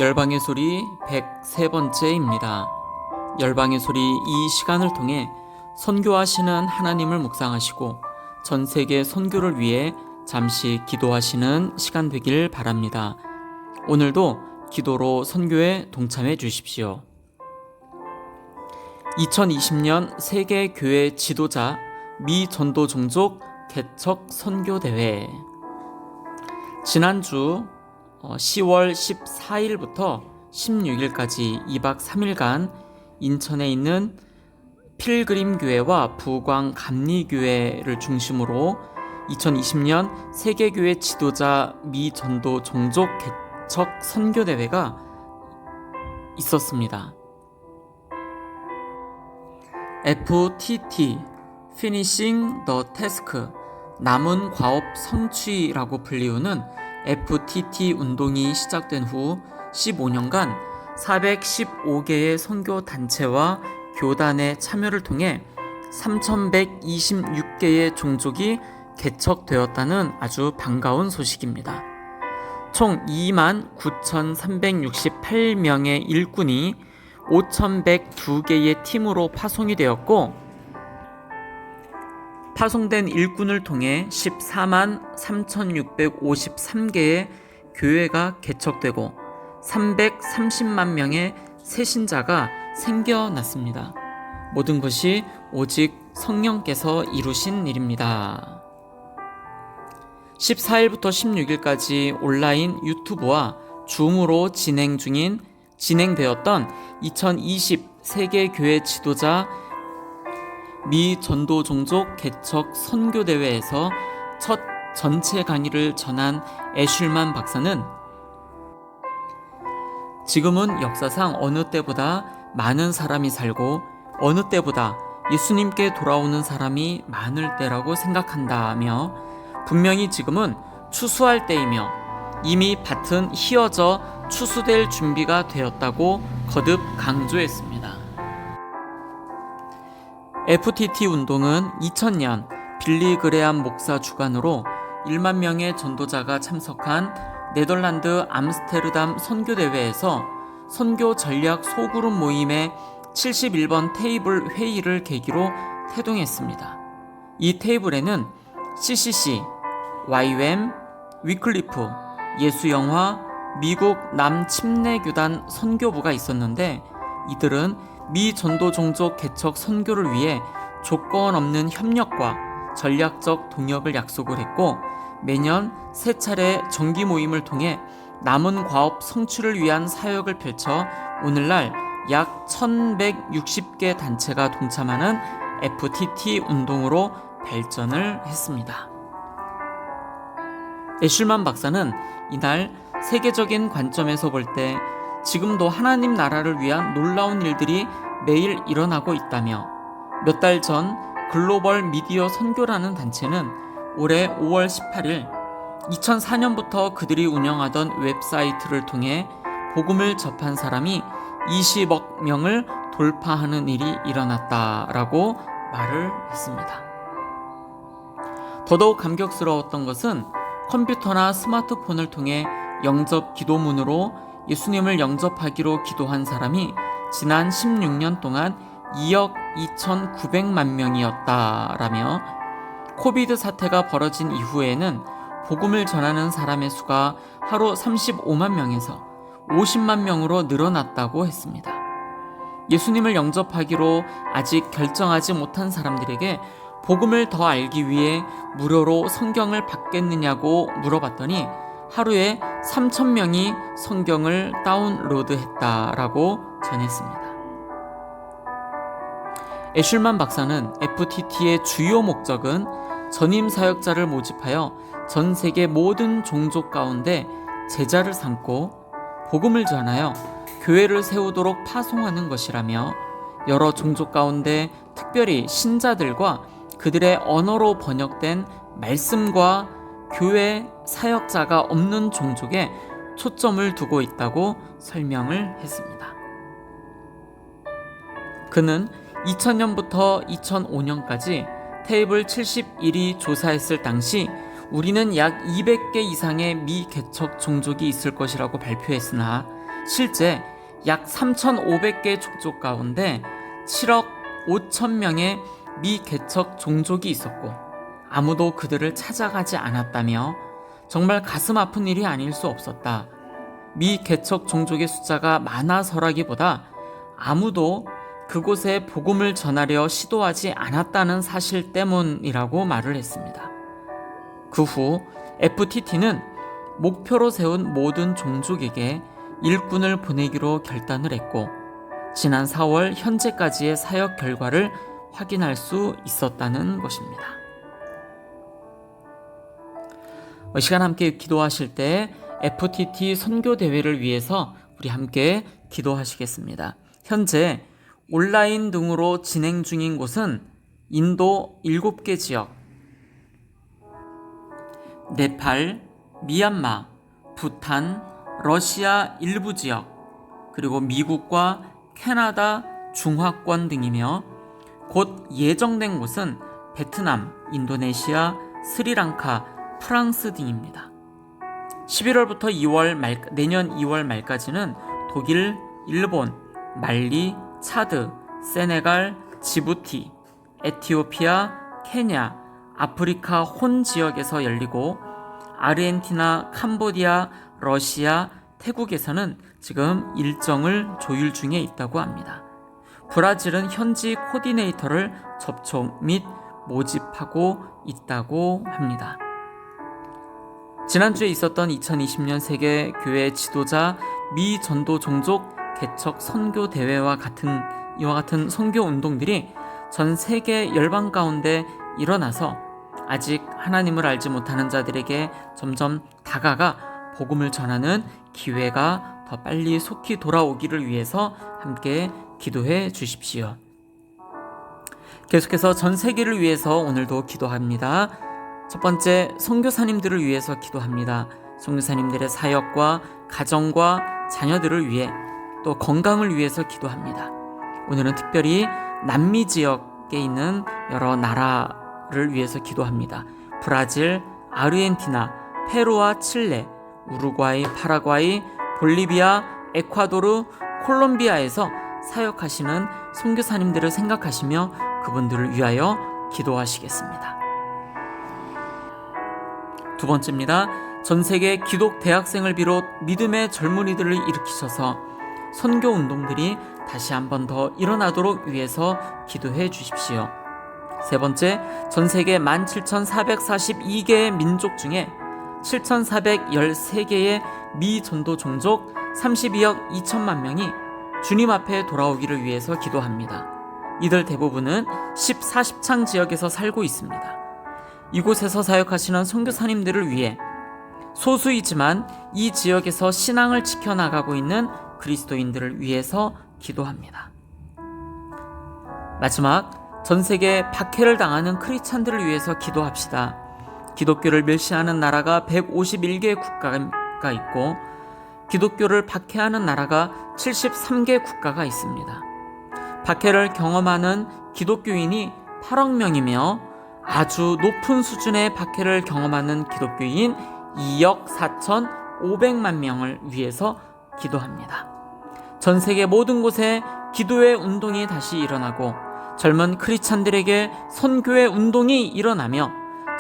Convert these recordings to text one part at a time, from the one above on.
열방의 소리 103번째입니다. 열방의 소리 이 시간을 통해 선교하시는 하나님을 묵상하시고 전 세계 선교를 위해 잠시 기도하시는 시간 되길 바랍니다. 오늘도 기도로 선교에 동참해 주십시오. 2020년 세계교회 지도자 미 전도 종족 개척 선교대회. 지난주 10월 14일부터 16일까지 2박 3일간 인천에 있는 필그림교회와 부광 감리교회를 중심으로 2020년 세계교회 지도자 미 전도 종족 개척 선교대회가 있었습니다. FTT Finishing the Task 남은 과업 성취라고 불리우는 FTT 운동이 시작된 후 15년간 415개의 선교 단체와 교단의 참여를 통해 3,126개의 종족이 개척되었다는 아주 반가운 소식입니다. 총 29,368명의 일꾼이 5,102개의 팀으로 파송이 되었고, 파송된 일꾼을 통해 14만 3,653개의 교회가 개척되고 330만 명의 새신자가 생겨났습니다. 모든 것이 오직 성령께서 이루신 일입니다. 14일부터 16일까지 온라인 유튜브와 줌으로 진행되었던 2020 세계교회 지도자 미 전도 종족 개척 선교대회에서 첫 전체 강의를 전한 애슐만 박사는 지금은 역사상 어느 때보다 많은 사람이 살고 어느 때보다 예수님께 돌아오는 사람이 많을 때라고 생각한다며, 분명히 지금은 추수할 때이며 이미 밭은 휘어져 추수될 준비가 되었다고 거듭 강조했습니다. FTT 운동은 2000년 빌리 그레암 목사 주관으로 1만 명의 전도자가 참석한 네덜란드 암스테르담 선교대회에서 선교 전략 소그룹 모임의 71번 테이블 회의를 계기로 태동했습니다. 이 테이블에는 CCC, YWAM, 위클리프, 예수영화, 미국 남침례교단 선교부가 있었는데, 이들은 미 전도 종족 개척 선교를 위해 조건 없는 협력과 전략적 동역을 약속을 했고, 매년 3차례 정기 모임을 통해 남은 과업 성취를 위한 사역을 펼쳐 오늘날 약 1160개 단체가 동참하는 FTT 운동으로 발전을 했습니다. 애슐만 박사는 이날 세계적인 관점에서 볼 때 지금도 하나님 나라를 위한 놀라운 일들이 매일 일어나고 있다며, 몇 달 전 글로벌 미디어 선교라는 단체는 올해 5월 18일 2004년부터 그들이 운영하던 웹사이트를 통해 복음을 접한 사람이 20억 명을 돌파하는 일이 일어났다라고 말을 했습니다. 더더욱 감격스러웠던 것은 컴퓨터나 스마트폰을 통해 영접 기도문으로 예수님을 영접하기로 기도한 사람이 지난 16년 동안 2억 2,900만 명이었다라며, 코비드 사태가 벌어진 이후에는 복음을 전하는 사람의 수가 하루 35만 명에서 50만 명으로 늘어났다고 했습니다. 예수님을 영접하기로 아직 결정하지 못한 사람들에게 복음을 더 알기 위해 무료로 성경을 받겠느냐고 물어봤더니 하루에 3,000명이 성경을 다운로드했다라고 전했습니다. 애슐만 박사는 FTT의 주요 목적은 전임 사역자를 모집하여 전 세계 모든 종족 가운데 제자를 삼고 복음을 전하여 교회를 세우도록 파송하는 것이라며, 여러 종족 가운데 특별히 신자들과 그들의 언어로 번역된 말씀과 교회 사역자가 없는 종족에 초점을 두고 있다고 설명을 했습니다. 그는 2000년부터 2005년까지 테이블 71이 조사했을 당시 우리는 약 200개 이상의 미개척 종족이 있을 것이라고 발표했으나 실제 약 3,500개 족족 가운데 7억 5천 명의 미개척 종족이 있었고 아무도 그들을 찾아가지 않았다며 정말 가슴 아픈 일이 아닐 수 없었다. 미개척 종족의 숫자가 많아서라기보다 아무도 그곳에 복음을 전하려 시도하지 않았다는 사실 때문이라고 말을 했습니다. 그 후 FTT는 목표로 세운 모든 종족에게 일꾼을 보내기로 결단을 했고 지난 4월 현재까지의 사역 결과를 확인할 수 있었다는 것입니다. 이 시간 함께 기도하실 때 FTT 선교대회를 위해서 우리 함께 기도하시겠습니다. 현재 온라인 등으로 진행 중인 곳은 인도 7개 지역, 네팔, 미얀마, 부탄, 러시아 일부 지역, 그리고 미국과 캐나다 중화권 등이며 곧 예정된 곳은 베트남, 인도네시아, 스리랑카, 프랑스 등입니다. 11월부터 내년 2월 말까지는 독일, 일본, 말리, 차드, 세네갈, 지부티, 에티오피아, 케냐, 아프리카 혼 지역에서 열리고 아르헨티나, 캄보디아, 러시아, 태국에서는 지금 일정을 조율 중에 있다고 합니다. 브라질은 현지 코디네이터를 접촉 및 모집하고 있다고 합니다. 지난주에 있었던 2020년 세계 교회 지도자 미 전도 종족 개척 선교 대회와 이와 같은 선교 운동들이 전 세계 열방 가운데 일어나서 아직 하나님을 알지 못하는 자들에게 점점 다가가 복음을 전하는 기회가 더 빨리 속히 돌아오기를 위해서 함께 기도해 주십시오. 계속해서 전 세계를 위해서 오늘도 기도합니다. 첫 번째, 선교사님들을 위해서 기도합니다. 선교사님들의 사역과 가정과 자녀들을 위해 또 건강을 위해서 기도합니다. 오늘은 특별히 남미 지역에 있는 여러 나라를 위해서 기도합니다. 브라질, 아르헨티나, 페루와 칠레, 우루과이, 파라과이, 볼리비아, 에콰도르, 콜롬비아에서 사역하시는 선교사님들을 생각하시며 그분들을 위하여 기도하시겠습니다. 두 번째입니다. 전 세계 기독 대학생을 비롯 믿음의 젊은이들을 일으키셔서 선교 운동들이 다시 한 번 더 일어나도록 위해서 기도해 주십시오. 세 번째, 전 세계 17,442개의 민족 중에 7,413개의 미전도 종족 32억 2천만 명이 주님 앞에 돌아오기를 위해서 기도합니다. 이들 대부분은 40창 지역에서 살고 있습니다. 이곳에서 사역하시는 선교사님들을 위해 소수이지만 이 지역에서 신앙을 지켜나가고 있는 그리스도인들을 위해서 기도합니다. 마지막, 전 세계 박해를 당하는 크리스찬들을 위해서 기도합시다. 기독교를 멸시하는 나라가 151개 국가가 있고 기독교를 박해하는 나라가 73개 국가가 있습니다. 박해를 경험하는 기독교인이 8억 명이며 아주 높은 수준의 박해를 경험하는 기독교인 2억 4,500만 명을 위해서 기도합니다. 전 세계 모든 곳에 기도의 운동이 다시 일어나고 젊은 크리스찬들에게 선교의 운동이 일어나며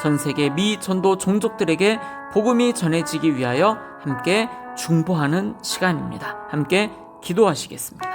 전 세계 미전도 종족들에게 복음이 전해지기 위하여 함께 중보하는 시간입니다. 함께 기도하시겠습니다.